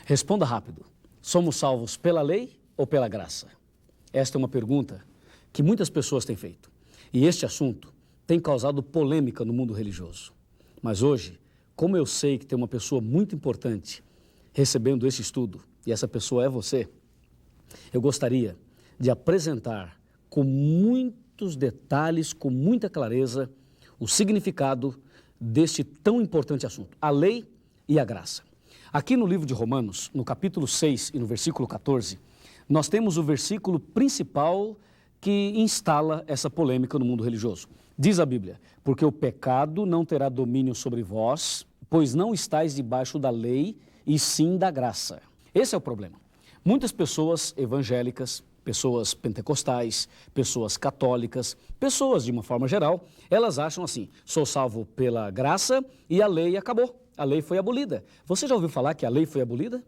Responda rápido. Somos salvos pela lei ou pela graça? Esta é uma pergunta que muitas pessoas têm feito. E este assunto tem causado polêmica no mundo religioso. Mas hoje, como eu sei que tem uma pessoa muito importante recebendo esse estudo, e essa pessoa é você, eu gostaria de apresentar com muitos detalhes, com muita clareza, o significado deste tão importante assunto, a lei e a graça. Aqui no livro de Romanos, no capítulo 6 e no versículo 14, nós temos o versículo principal que instala essa polêmica no mundo religioso. Diz a Bíblia: porque o pecado não terá domínio sobre vós, pois não estáis debaixo da lei, e sim da graça. Esse é o problema. Muitas pessoas evangélicas, pessoas pentecostais, pessoas católicas, pessoas de uma forma geral, elas acham assim: sou salvo pela graça e a lei acabou, a lei foi abolida. Você já ouviu falar que a lei foi abolida?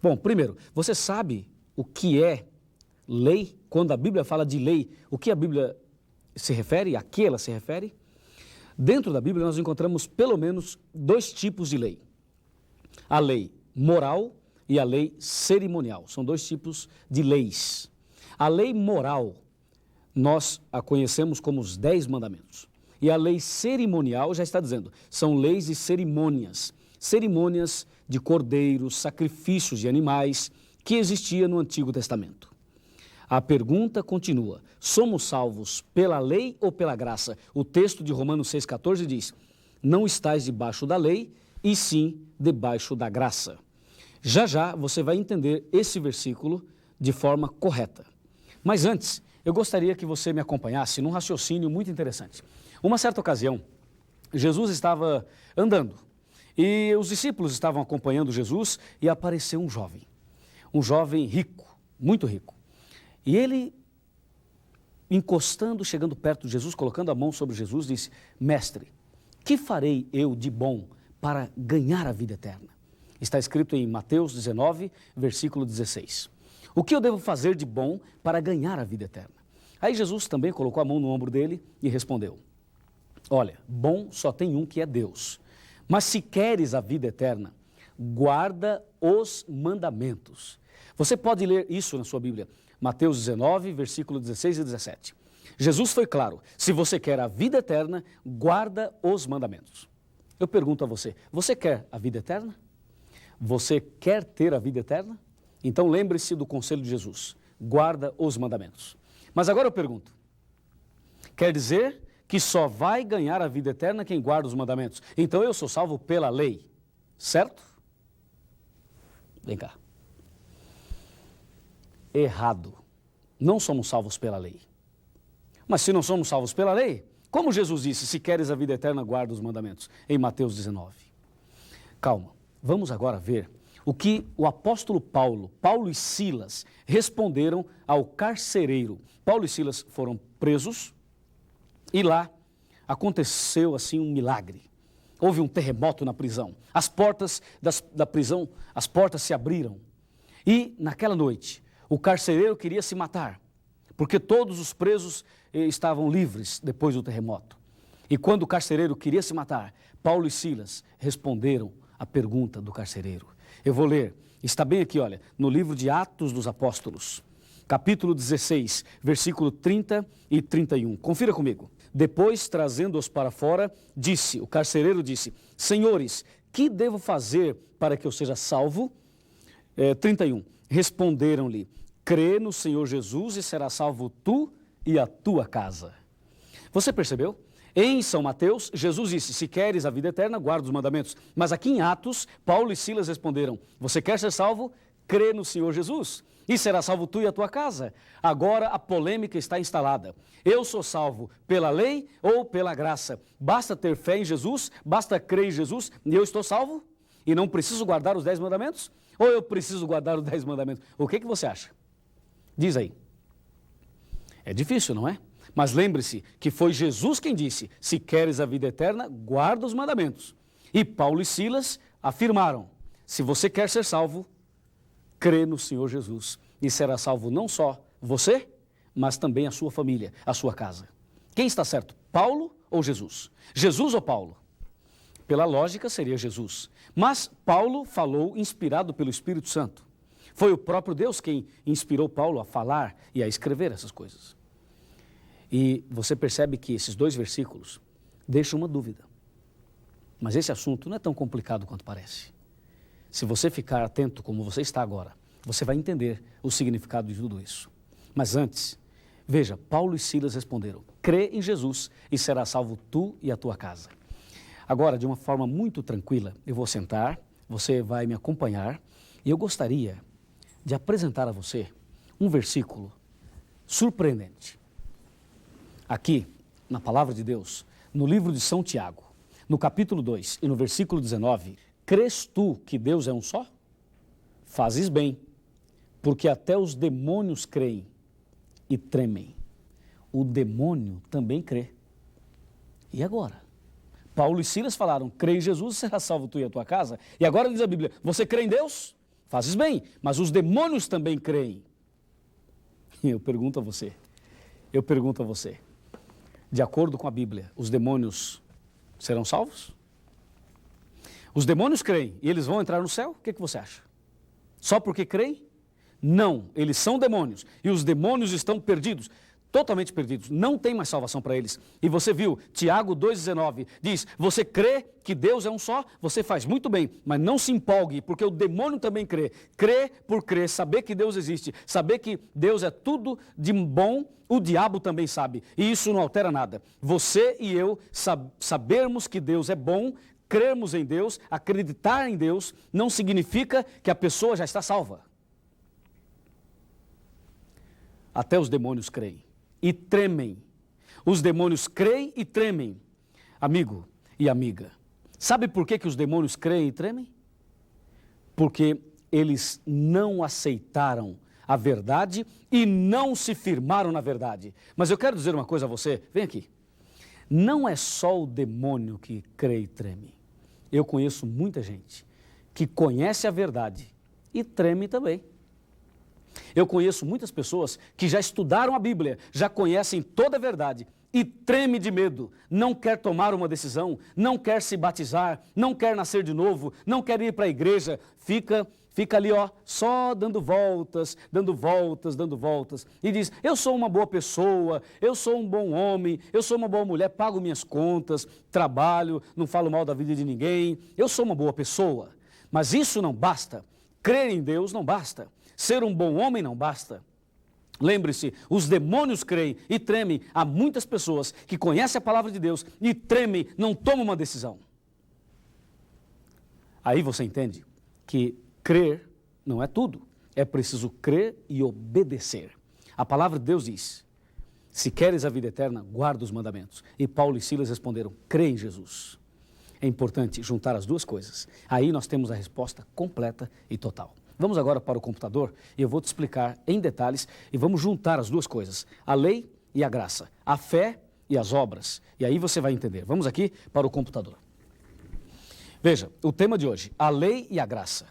Bom, primeiro, você sabe o que é lei? Quando a Bíblia fala de lei, o que a Bíblia se refere, a que ela se refere? Dentro da Bíblia nós encontramos pelo menos dois tipos de lei. A lei moral e a lei cerimonial. São dois tipos de leis. A lei moral, nós a conhecemos como os 10 mandamentos. E a lei cerimonial já está dizendo, são leis e cerimônias. Cerimônias de cordeiros, sacrifícios de animais, que existia no Antigo Testamento. A pergunta continua: somos salvos pela lei ou pela graça? O texto de Romanos 6,14 diz: não estais debaixo da lei, e sim debaixo da graça. Já já você vai entender esse versículo de forma correta. Mas antes, eu gostaria que você me acompanhasse num raciocínio muito interessante. Uma certa ocasião, Jesus estava andando e os discípulos estavam acompanhando Jesus e apareceu um jovem rico, muito rico. E ele, encostando, chegando perto de Jesus, colocando a mão sobre Jesus, disse: mestre, que farei eu de bom para ganhar a vida eterna? Está escrito em Mateus 19, versículo 16. O que eu devo fazer de bom para ganhar a vida eterna? Aí Jesus também colocou a mão no ombro dele e respondeu: olha, bom só tem um, que é Deus. Mas se queres a vida eterna, guarda os mandamentos. Você pode ler isso na sua Bíblia, Mateus 19, versículo 16 e 17. Jesus foi claro: se você quer a vida eterna, guarda os mandamentos. Eu pergunto a você: você quer a vida eterna? Você quer ter a vida eterna? Então lembre-se do conselho de Jesus: guarda os mandamentos. Mas agora eu pergunto: quer dizer que só vai ganhar a vida eterna quem guarda os mandamentos? Então eu sou salvo pela lei, certo? Vem cá. Errado. Não somos salvos pela lei. Mas se não somos salvos pela lei, como Jesus disse: se queres a vida eterna, guarda os mandamentos, em Mateus 19. Calma, vamos agora ver o que o apóstolo Paulo e Silas responderam ao carcereiro. Paulo e Silas foram presos e lá aconteceu assim um milagre. Houve um terremoto na prisão. As portas da prisão, as portas se abriram. E naquela noite, o carcereiro queria se matar, porque todos os presos estavam livres depois do terremoto. E quando o carcereiro queria se matar, Paulo e Silas responderam a pergunta do carcereiro. Eu vou ler, está bem aqui, olha, no livro de Atos dos Apóstolos, capítulo 16, versículo 30 e 31. Confira comigo. Depois, trazendo-os para fora, o carcereiro disse: senhores, que devo fazer para que eu seja salvo? 31. Responderam-lhe: crê no Senhor Jesus e será salvo tu e a tua casa. Você percebeu? Em São Mateus, Jesus disse: se queres a vida eterna, guarda os mandamentos. Mas aqui em Atos, Paulo e Silas responderam: você quer ser salvo? Crê no Senhor Jesus e será salvo tu e a tua casa. Agora a polêmica está instalada. Eu sou salvo pela lei ou pela graça? Basta ter fé em Jesus, basta crer em Jesus e eu estou salvo? E não preciso guardar os 10 mandamentos? Ou eu preciso guardar os 10 mandamentos? O que você acha? Diz aí. É difícil, não é? Mas lembre-se que foi Jesus quem disse: se queres a vida eterna, guarda os mandamentos. E Paulo e Silas afirmaram: se você quer ser salvo, crê no Senhor Jesus e será salvo não só você, mas também a sua família, a sua casa. Quem está certo, Paulo ou Jesus? Jesus ou Paulo? pela lógica seria Jesus. Mas Paulo falou inspirado pelo Espírito Santo. Foi o próprio Deus quem inspirou Paulo a falar e a escrever essas coisas. E você percebe que esses 2 versículos deixam uma dúvida. Mas esse assunto não é tão complicado quanto parece. Se você ficar atento como você está agora, você vai entender o significado de tudo isso. Mas antes, veja, Paulo e Silas responderam: crê em Jesus e será salvo tu e a tua casa. Agora, de uma forma muito tranquila, eu vou sentar, você vai me acompanhar e eu gostaria de apresentar a você um versículo surpreendente. Aqui, na palavra de Deus, no livro de São Tiago, no capítulo 2 e no versículo 19, crês tu que Deus é um só? Fazes bem, porque até os demônios creem e tremem. O demônio também crê. E agora? Paulo e Silas falaram: crê em Jesus e será salvo tu e a tua casa. E agora diz a Bíblia: você crê em Deus? Fazes bem, mas os demônios também creem. E eu pergunto a você, de acordo com a Bíblia, os demônios serão salvos? Os demônios creem e eles vão entrar no céu? O que você acha? Só porque creem? Não, eles são demônios e os demônios estão perdidos. Totalmente perdidos, não tem mais salvação para eles. E você viu, Tiago 2,19 diz: você crê que Deus é um só? Você faz muito bem, mas não se empolgue, porque o demônio também crê. Crê por crer, saber que Deus existe, saber que Deus é tudo de bom, o diabo também sabe. E isso não altera nada. Você e eu sabermos que Deus é bom, crermos em Deus, acreditar em Deus, não significa que a pessoa já está salva. Até os demônios creem e tremem. Os demônios creem e tremem. Amigo e amiga, sabe por que os demônios creem e tremem? Porque eles não aceitaram a verdade e não se firmaram na verdade. Mas eu quero dizer uma coisa a você, vem aqui. Não é só o demônio que crê e treme. Eu conheço muita gente que conhece a verdade e treme também. Eu conheço muitas pessoas que já estudaram a Bíblia, já conhecem toda a verdade e treme de medo, não quer tomar uma decisão, não quer se batizar, não quer nascer de novo, não quer ir para a igreja, fica ali só dando voltas, e diz: eu sou uma boa pessoa, eu sou um bom homem, eu sou uma boa mulher, pago minhas contas, trabalho, não falo mal da vida de ninguém, eu sou uma boa pessoa. Mas isso não basta, crer em Deus não basta. Ser um bom homem não basta. Lembre-se, os demônios creem e tremem. Há muitas pessoas que conhecem a palavra de Deus e tremem, não tomam uma decisão. Aí você entende que crer não é tudo. É preciso crer e obedecer. A palavra de Deus diz: se queres a vida eterna, guarda os mandamentos. E Paulo e Silas responderam: crê em Jesus. É importante juntar as duas coisas. Aí nós temos a resposta completa e total. Vamos agora para o computador e eu vou te explicar em detalhes e vamos juntar as duas coisas, a lei e a graça, a fé e as obras. E aí você vai entender. Vamos aqui para o computador. Veja, o tema de hoje, a lei e a graça.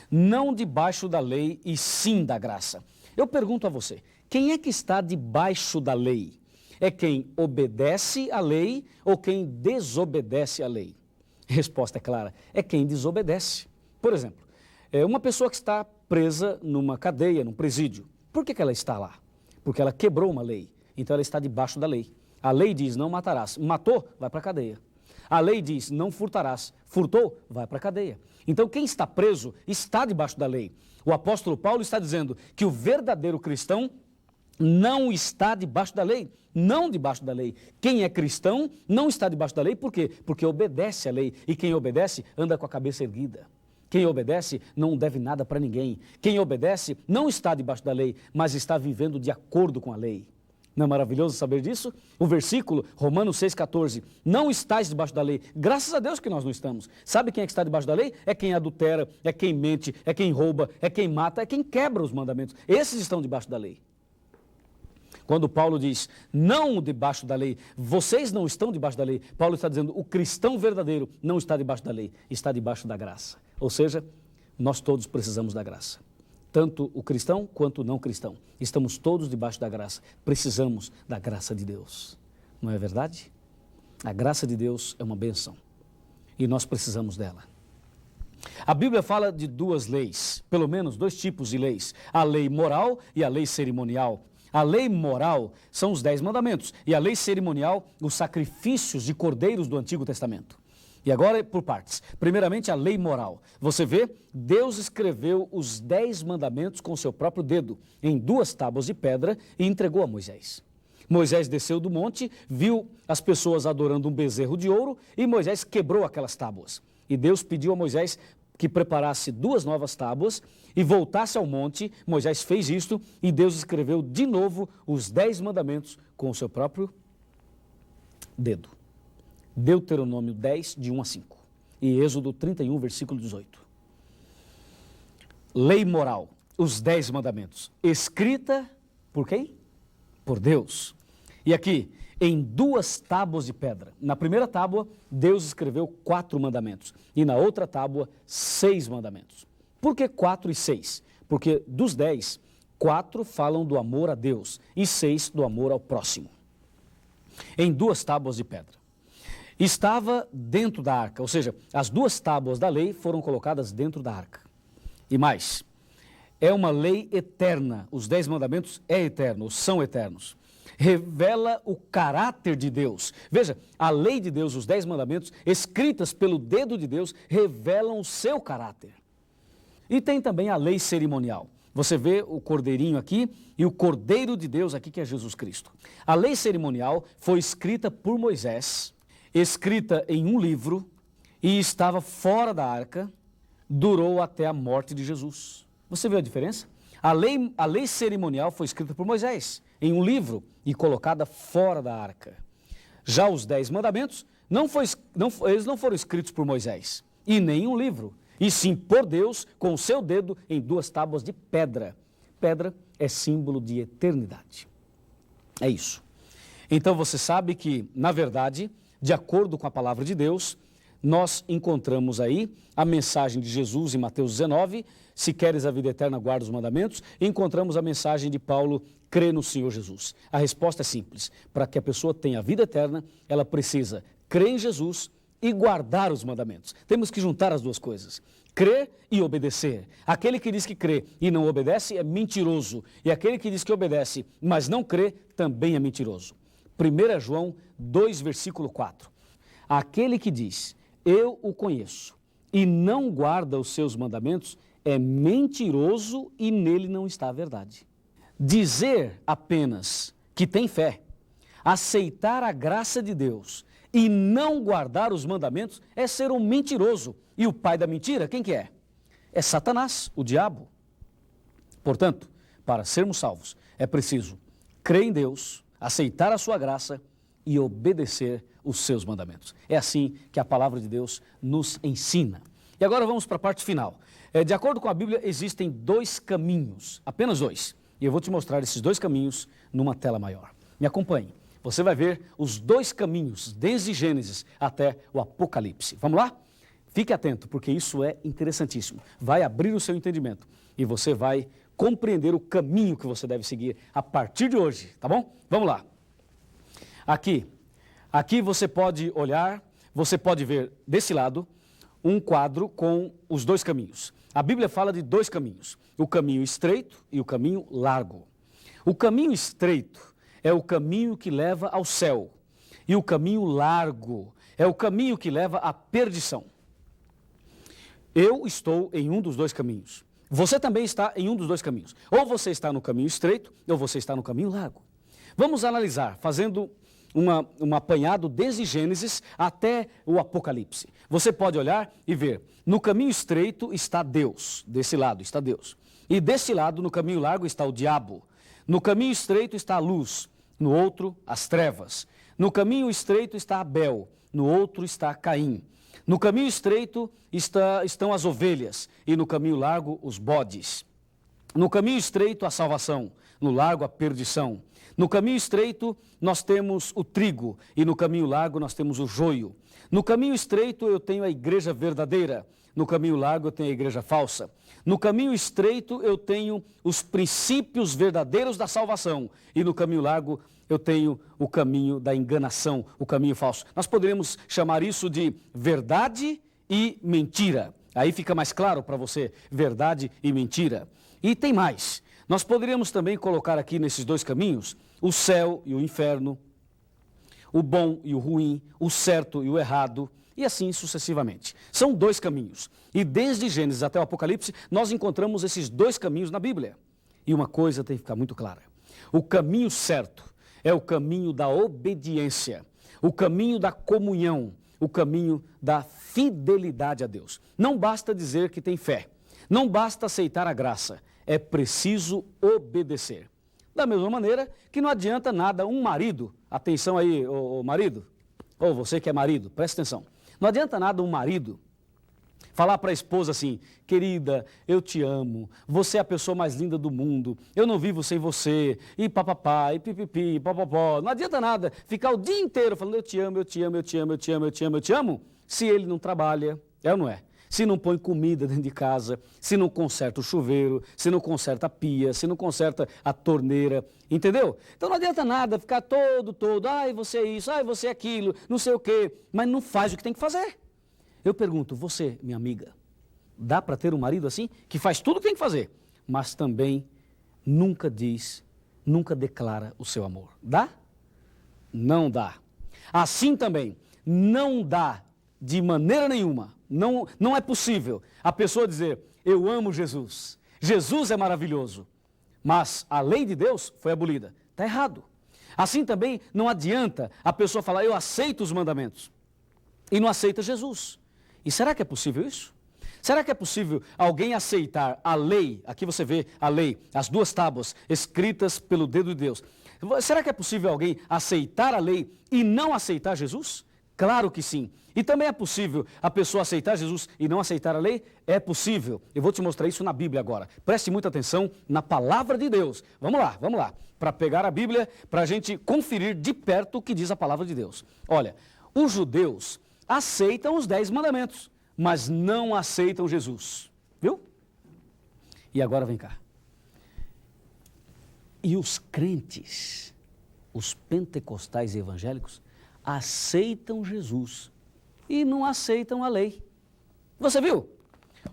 Não debaixo da lei e sim da graça. Eu pergunto a você, quem é que está debaixo da lei? É quem obedece à lei ou quem desobedece à lei? Resposta é clara, é quem desobedece. Por exemplo, uma pessoa que está presa numa cadeia, num presídio. Por que ela está lá? Porque ela quebrou uma lei. Então ela está debaixo da lei. A lei diz: não matarás. Matou, vai para a cadeia. A lei diz: não furtarás. Furtou, vai para a cadeia. Então quem está preso está debaixo da lei. O apóstolo Paulo está dizendo que o verdadeiro cristão não está debaixo da lei. Não debaixo da lei. Quem é cristão não está debaixo da lei. Por quê? Porque obedece à lei. E quem obedece anda com a cabeça erguida. Quem obedece não deve nada para ninguém. Quem obedece não está debaixo da lei, mas está vivendo de acordo com a lei. Não é maravilhoso saber disso? O versículo, Romanos 6,14, não estáis debaixo da lei. Graças a Deus que nós não estamos. Sabe quem é que está debaixo da lei? É quem adultera, é quem mente, é quem rouba, é quem mata, é quem quebra os mandamentos. Esses estão debaixo da lei. Quando Paulo diz, não debaixo da lei, vocês não estão debaixo da lei, Paulo está dizendo, o cristão verdadeiro não está debaixo da lei, está debaixo da graça. Ou seja, nós todos precisamos da graça. Tanto o cristão quanto o não cristão. Estamos todos debaixo da graça. Precisamos da graça de Deus. Não é verdade? A graça de Deus é uma bênção. e nós precisamos dela. A Bíblia fala de duas leis, pelo menos dois tipos de leis, a lei moral e a lei cerimonial. A lei moral são os 10 mandamentos e a lei cerimonial, os sacrifícios de cordeiros do Antigo Testamento. E agora por partes. Primeiramente a lei moral. Você vê, Deus escreveu os 10 mandamentos com o seu próprio dedo em 2 tábuas de pedra e entregou a Moisés. Moisés desceu do monte, viu as pessoas adorando um bezerro de ouro e Moisés quebrou aquelas tábuas. E Deus pediu a Moisés que preparasse 2 novas tábuas e voltasse ao monte. Moisés fez isto e Deus escreveu de novo os 10 mandamentos com o seu próprio dedo. Deuteronômio 10, de 1 a 5. E Êxodo 31, versículo 18. Lei moral, os 10 mandamentos, escrita por quem? Por Deus. E aqui, em 2 tábuas de pedra. Na primeira tábua, Deus escreveu 4 mandamentos. E na outra tábua, 6 mandamentos. Por que 4 e 6? Porque dos 10, 4 falam do amor a Deus e 6 do amor ao próximo. Em 2 tábuas de pedra. Estava dentro da arca, ou seja, as 2 tábuas da lei foram colocadas dentro da arca. E mais, é uma lei eterna, os 10 mandamentos é eterno, são eternos. Revela o caráter de Deus. Veja, a lei de Deus, os 10 mandamentos, escritas pelo dedo de Deus, revelam o seu caráter. E tem também a lei cerimonial. Você vê o cordeirinho aqui e o Cordeiro de Deus aqui, que é Jesus Cristo. A lei cerimonial foi escrita por Moisés, escrita em um livro e estava fora da arca, durou até a morte de Jesus. Você vê a diferença? A lei cerimonial foi escrita por Moisés em um livro e colocada fora da arca. Já os 10 mandamentos, eles não foram escritos por Moisés e nem em um livro, e sim por Deus com o seu dedo em 2 tábuas de pedra. Pedra é símbolo de eternidade. É isso. Então você sabe que, na verdade, de acordo com a palavra de Deus, nós encontramos aí a mensagem de Jesus em Mateus 19, se queres a vida eterna, guarda os mandamentos, e encontramos a mensagem de Paulo, crê no Senhor Jesus. A resposta é simples, para que a pessoa tenha a vida eterna, ela precisa crer em Jesus e guardar os mandamentos. Temos que juntar as duas coisas, crer e obedecer. Aquele que diz que crê e não obedece é mentiroso, e aquele que diz que obedece, mas não crê, também é mentiroso. 1 João 2, versículo 4. Aquele que diz, eu o conheço, e não guarda os seus mandamentos, é mentiroso e nele não está a verdade. Dizer apenas que tem fé, aceitar a graça de Deus e não guardar os mandamentos é ser um mentiroso. E o pai da mentira, quem que é? É Satanás, o diabo. Portanto, para sermos salvos, é preciso crer em Deus, aceitar a sua graça e obedecer os seus mandamentos. É assim que a palavra de Deus nos ensina. E agora vamos para a parte final. De acordo com a Bíblia, existem 2 caminhos, apenas 2. E eu vou te mostrar esses 2 caminhos numa tela maior. Me acompanhe. Você vai ver os 2 caminhos, desde Gênesis até o Apocalipse. Vamos lá? Fique atento, porque isso é interessantíssimo. Vai abrir o seu entendimento e você vai compreender o caminho que você deve seguir a partir de hoje, tá bom? Vamos lá. Aqui você pode olhar, você pode ver desse lado um quadro com os 2 caminhos. A Bíblia fala de 2 caminhos, o caminho estreito e o caminho largo. O caminho estreito é o caminho que leva ao céu e o caminho largo é o caminho que leva à perdição. Eu estou em um dos 2 caminhos. Você também está em um dos 2 caminhos. Ou você está no caminho estreito ou você está no caminho largo. Vamos analisar, fazendo um apanhado desde Gênesis até o Apocalipse. Você pode olhar e ver, no caminho estreito está Deus, desse lado está Deus. E desse lado, no caminho largo, está o diabo. No caminho estreito está a luz, no outro, as trevas. No caminho estreito está Abel, no outro está Caim. No caminho estreito estão as ovelhas e no caminho largo os bodes. No caminho estreito a salvação, no largo a perdição. No caminho estreito nós temos o trigo e no caminho largo nós temos o joio. No caminho estreito eu tenho a igreja verdadeira, no caminho largo eu tenho a igreja falsa. No caminho estreito eu tenho os princípios verdadeiros da salvação. E no caminho largo eu tenho o caminho da enganação, o caminho falso. Nós poderíamos chamar isso de verdade e mentira. Aí fica mais claro para você, verdade e mentira. E tem mais. Nós poderíamos também colocar aqui nesses dois caminhos o céu e o inferno, o bom e o ruim, o certo e o errado, e assim sucessivamente. São dois caminhos. E desde Gênesis até o Apocalipse, nós encontramos esses dois caminhos na Bíblia. E uma coisa tem que ficar muito clara. O caminho certo é o caminho da obediência, o caminho da comunhão, o caminho da fidelidade a Deus. Não basta dizer que tem fé, não basta aceitar a graça, é preciso obedecer. Da mesma maneira que não adianta nada um marido, atenção aí, ô marido, ou você que é marido, presta atenção, não adianta nada um marido falar para a esposa assim, querida, eu te amo, você é a pessoa mais linda do mundo, eu não vivo sem você, e papapá, e pipipi, papapó. Não adianta nada ficar o dia inteiro falando eu te amo, eu te amo, eu te amo, eu te amo, eu te amo, eu te amo, se ele não trabalha, é ou não é? Se não põe comida dentro de casa, se não conserta o chuveiro, se não conserta a pia, se não conserta a torneira, entendeu? Então não adianta nada ficar todo, ai você é isso, ai você é aquilo, não sei o quê, mas não faz o que tem que fazer. Eu pergunto, você, minha amiga, dá para ter um marido assim, que faz tudo o que tem que fazer, mas também nunca diz, nunca declara o seu amor? Dá? Não dá. Assim também, não dá de maneira nenhuma, não é possível a pessoa dizer, eu amo Jesus, Jesus é maravilhoso, mas a lei de Deus foi abolida. Está errado. Assim também não adianta a pessoa falar, eu aceito os mandamentos, e não aceita Jesus. E será que é possível isso? Será que é possível alguém aceitar a lei, aqui você vê a lei, as duas tábuas escritas pelo dedo de Deus. Será que é possível alguém aceitar a lei e não aceitar Jesus? Claro que sim. E também é possível a pessoa aceitar Jesus e não aceitar a lei? É possível. Eu vou te mostrar isso na Bíblia agora. Preste muita atenção na palavra de Deus. Vamos lá. Para pegar a Bíblia, para a gente conferir de perto o que diz a palavra de Deus. Olha, os judeus aceitam os 10 mandamentos, mas não aceitam Jesus. Viu? E agora vem cá. E os crentes, os pentecostais e evangélicos, aceitam Jesus e não aceitam a lei. Você viu?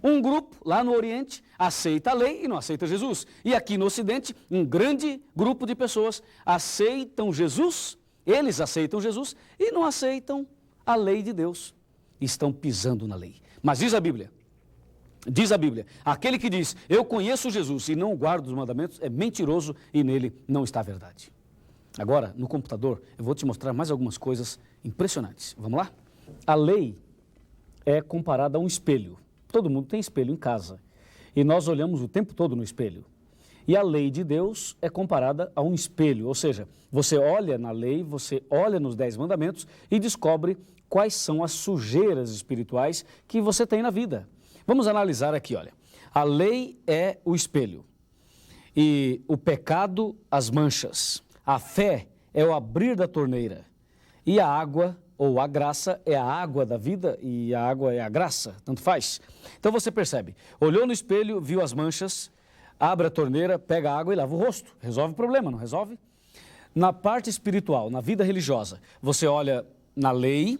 Um grupo lá no Oriente aceita a lei e não aceita Jesus. E aqui no Ocidente, um grande grupo de pessoas aceitam Jesus, eles aceitam Jesus e não aceitam a lei de Deus. Estão pisando na lei. Mas diz a Bíblia, aquele que diz, eu conheço Jesus e não guardo os mandamentos, é mentiroso e nele não está a verdade. Agora, no computador, eu vou te mostrar mais algumas coisas impressionantes. Vamos lá? A lei é comparada a um espelho. Todo mundo tem espelho em casa. E nós olhamos o tempo todo no espelho. E a lei de Deus é comparada a um espelho. Ou seja, você olha na lei, você olha nos 10 mandamentos e descobre quais são as sujeiras espirituais que você tem na vida. Vamos analisar aqui, olha. A lei é o espelho. E o pecado, as manchas. A fé é o abrir da torneira. E a água, ou a graça, é a água da vida e a água é a graça, tanto faz. Então você percebe, olhou no espelho, viu as manchas, abre a torneira, pega a água e lava o rosto. Resolve o problema, não resolve? Na parte espiritual, na vida religiosa, você olha na lei,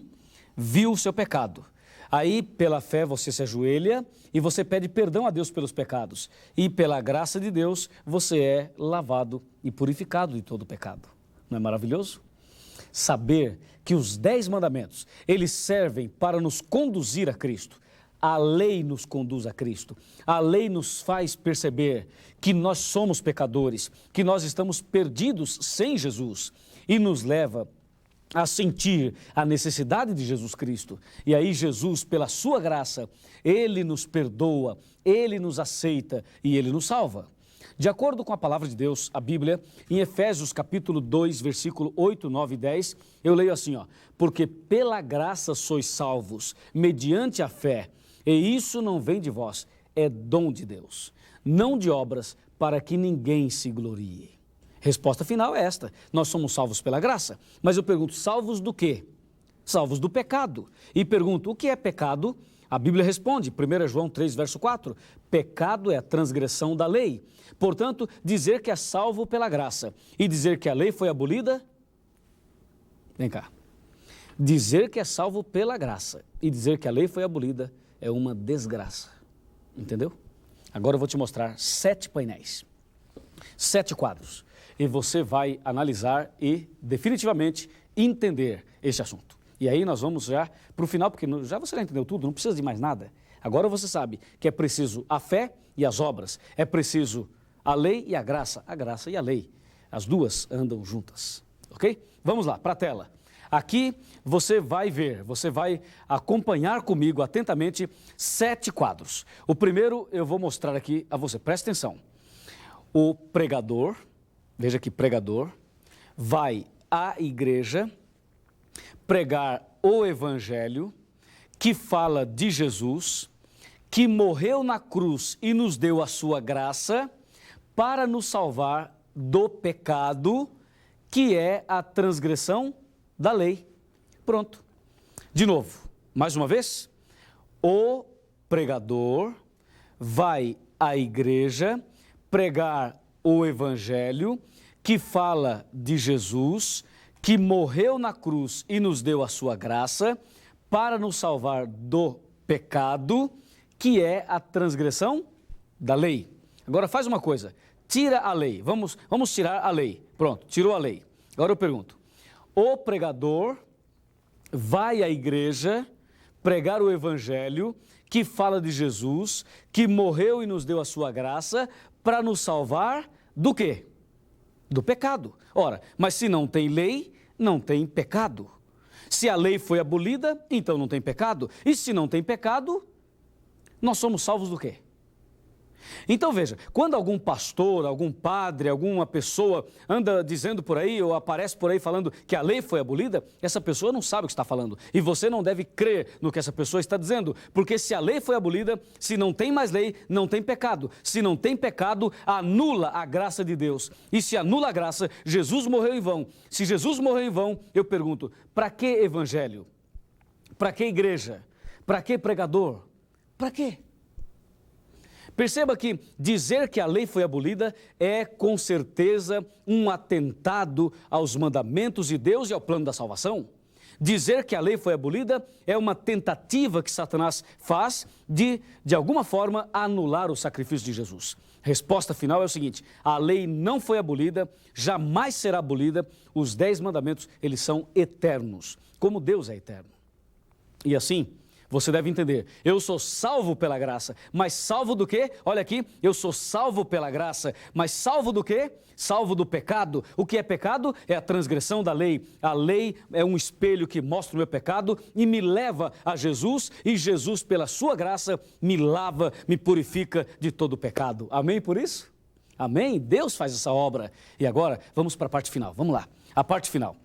viu o seu pecado. Aí, pela fé, você se ajoelha e você pede perdão a Deus pelos pecados. E pela graça de Deus, você é lavado e purificado de todo pecado. Não é maravilhoso? Saber que os 10 mandamentos, eles servem para nos conduzir a Cristo. A lei nos conduz a Cristo. A lei nos faz perceber que nós somos pecadores, que nós estamos perdidos sem Jesus e nos leva a sentir a necessidade de Jesus Cristo. E aí Jesus, pela sua graça, Ele nos perdoa, Ele nos aceita e Ele nos salva. De acordo com a palavra de Deus, a Bíblia, em Efésios capítulo 2, versículo 8, 9 e 10, eu leio assim, ó, porque pela graça sois salvos, mediante a fé, e isso não vem de vós, é dom de Deus, não de obras, para que ninguém se glorie. Resposta final é esta, nós somos salvos pela graça, mas eu pergunto, salvos do quê? Salvos do pecado. E pergunto, o que é pecado? A Bíblia responde, 1 João 3, verso 4, pecado é a transgressão da lei. Portanto, dizer que é salvo pela graça e dizer que a lei foi abolida, vem cá, dizer que é salvo pela graça e dizer que a lei foi abolida é uma desgraça, entendeu? Agora eu vou te mostrar 7 painéis, 7 quadros, e você vai analisar e definitivamente entender este assunto. E aí nós vamos já para o final, porque já você já entendeu tudo, não precisa de mais nada. Agora você sabe que é preciso a fé e as obras, é preciso a lei e a graça e a lei. As duas andam juntas, ok? Vamos lá, para a tela. Aqui você vai ver, você vai acompanhar comigo atentamente 7 quadros. O primeiro eu vou mostrar aqui a você, presta atenção. O pregador, veja aqui, pregador, vai à igreja pregar o evangelho que fala de Jesus, que morreu na cruz e nos deu a sua graça para nos salvar do pecado, que é a transgressão da lei. Pronto. De novo, mais uma vez, o pregador vai à igreja pregar o evangelho que fala de Jesus, que morreu na cruz e nos deu a sua graça para nos salvar do pecado, que é a transgressão da lei. Agora faz uma coisa, tira a lei, vamos tirar a lei. Pronto, tirou a lei. Agora eu pergunto, o pregador vai à igreja pregar o evangelho que fala de Jesus, que morreu e nos deu a sua graça para nos salvar do quê? Do pecado. Ora, mas se não tem lei, não tem pecado. Se a lei foi abolida, então não tem pecado. E se não tem pecado, nós somos salvos do quê? Então veja, quando algum pastor, algum padre, alguma pessoa anda dizendo por aí ou aparece por aí falando que a lei foi abolida, essa pessoa não sabe o que está falando. E você não deve crer no que essa pessoa está dizendo, porque se a lei foi abolida, se não tem mais lei, não tem pecado. Se não tem pecado, anula a graça de Deus. E se anula a graça, Jesus morreu em vão. Se Jesus morreu em vão, eu pergunto, para que evangelho? Para que igreja? Para que pregador? Para quê? Perceba que dizer que a lei foi abolida é, com certeza, um atentado aos mandamentos de Deus e ao plano da salvação. Dizer que a lei foi abolida é uma tentativa que Satanás faz de alguma forma, anular o sacrifício de Jesus. Resposta final é o seguinte, a lei não foi abolida, jamais será abolida, os 10 mandamentos, eles são eternos, como Deus é eterno. E assim, você deve entender, eu sou salvo pela graça, mas salvo do quê? Olha aqui, eu sou salvo pela graça, mas salvo do quê? Salvo do pecado. O que é pecado? É a transgressão da lei. A lei é um espelho que mostra o meu pecado e me leva a Jesus, e Jesus, pela sua graça, me lava, me purifica de todo o pecado. Amém por isso? Amém? Deus faz essa obra. E agora, vamos para a parte final. Vamos lá, a parte final.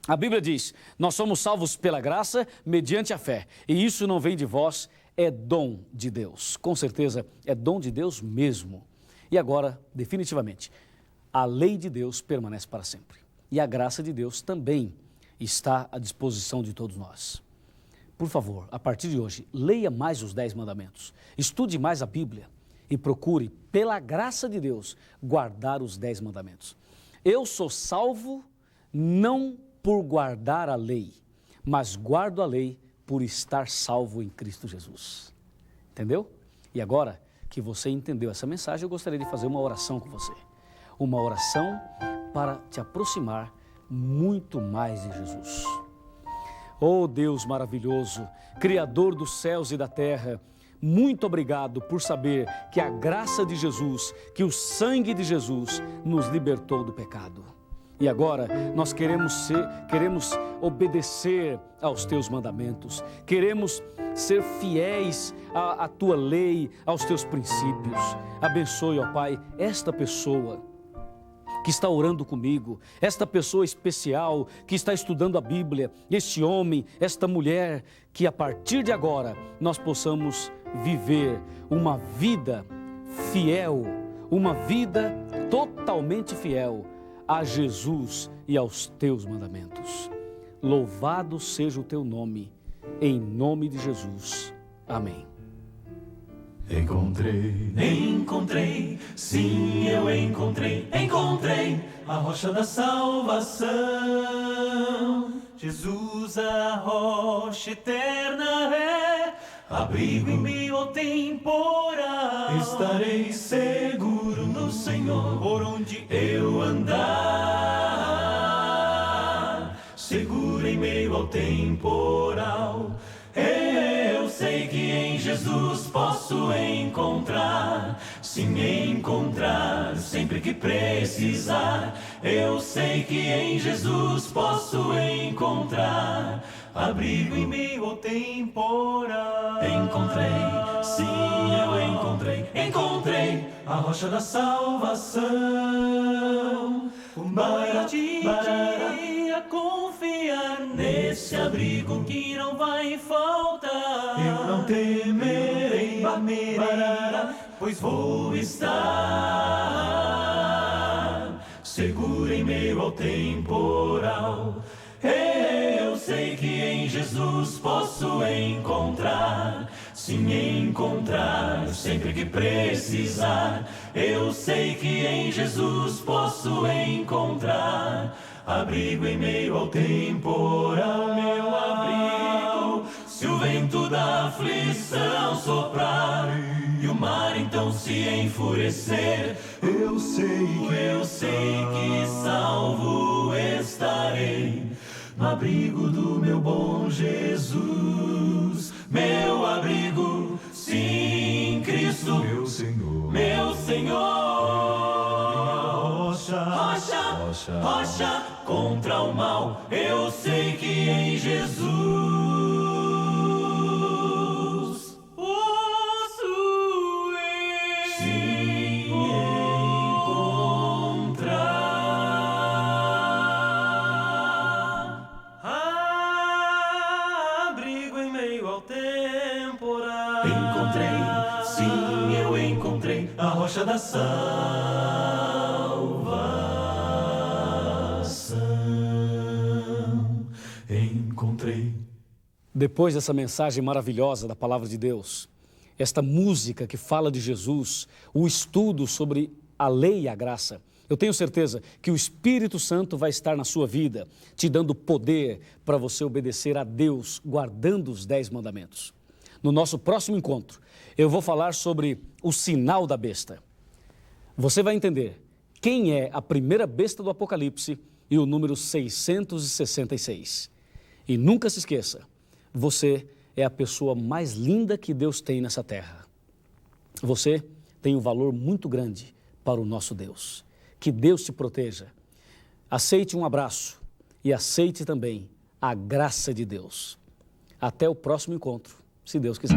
A Bíblia diz, nós somos salvos pela graça, mediante a fé. E isso não vem de vós, é dom de Deus. Com certeza, é dom de Deus mesmo. E agora, definitivamente, a lei de Deus permanece para sempre. E a graça de Deus também está à disposição de todos nós. Por favor, a partir de hoje, leia mais os 10 mandamentos. Estude mais a Bíblia e procure, pela graça de Deus, guardar os 10 mandamentos. Eu sou salvo não por guardar a lei, mas guardo a lei por estar salvo em Cristo Jesus. Entendeu? E agora que você entendeu essa mensagem, eu gostaria de fazer uma oração com você. Uma oração para te aproximar muito mais de Jesus. Oh Deus maravilhoso, Criador dos céus e da terra, muito obrigado por saber que a graça de Jesus, que o sangue de Jesus nos libertou do pecado. E agora nós queremos obedecer aos teus mandamentos, queremos ser fiéis à tua lei, aos teus princípios. Abençoe, ó Pai, esta pessoa que está orando comigo, esta pessoa especial que está estudando a Bíblia, este homem, esta mulher, que a partir de agora nós possamos viver uma vida fiel, uma vida totalmente fiel a Jesus e aos teus mandamentos. Louvado seja o teu nome, em nome de Jesus. Amém. Encontrei, sim, eu encontrei a rocha da salvação. Jesus, a rocha eterna é, abrigo em meio ao temporal. Estarei seguro no Senhor, por onde eu andar. Seguro em meio ao temporal. Eu sei que em Jesus posso encontrar, sim, encontrar, sempre que precisar. Eu sei que em Jesus posso encontrar abrigo em meio ao temporal. Encontrei, sim, eu encontrei a rocha da salvação. Para dia confiar nesse abrigo que não vai faltar. Eu não temerei, pois vou estar seguro em meio ao temporal. Eu sei que em Jesus posso encontrar, sim, encontrar, sempre que precisar. Eu sei que em Jesus posso encontrar abrigo em meio ao temporal, meu abrigo. Se o vento da aflição soprar e o mar então se enfurecer, eu sei que salvo estarei no abrigo do meu bom Jesus. Meu abrigo, sim, Cristo, meu Senhor, rocha contra o mal. Eu sei que em Jesus posso sim encontrar abrigo em meio ao temporal. Encontrei, sim, eu encontrei a rocha da salvação. Encontrei. Depois dessa mensagem maravilhosa da Palavra de Deus, esta música que fala de Jesus, o estudo sobre a lei e a graça, eu tenho certeza que o Espírito Santo vai estar na sua vida, te dando poder para você obedecer a Deus, guardando os 10 mandamentos. No nosso próximo encontro, eu vou falar sobre o sinal da besta. Você vai entender quem é a primeira besta do Apocalipse e o número 666. E nunca se esqueça, você é a pessoa mais linda que Deus tem nessa terra. Você tem um valor muito grande para o nosso Deus. Que Deus te proteja. Aceite um abraço e aceite também a graça de Deus. Até o próximo encontro, se Deus quiser.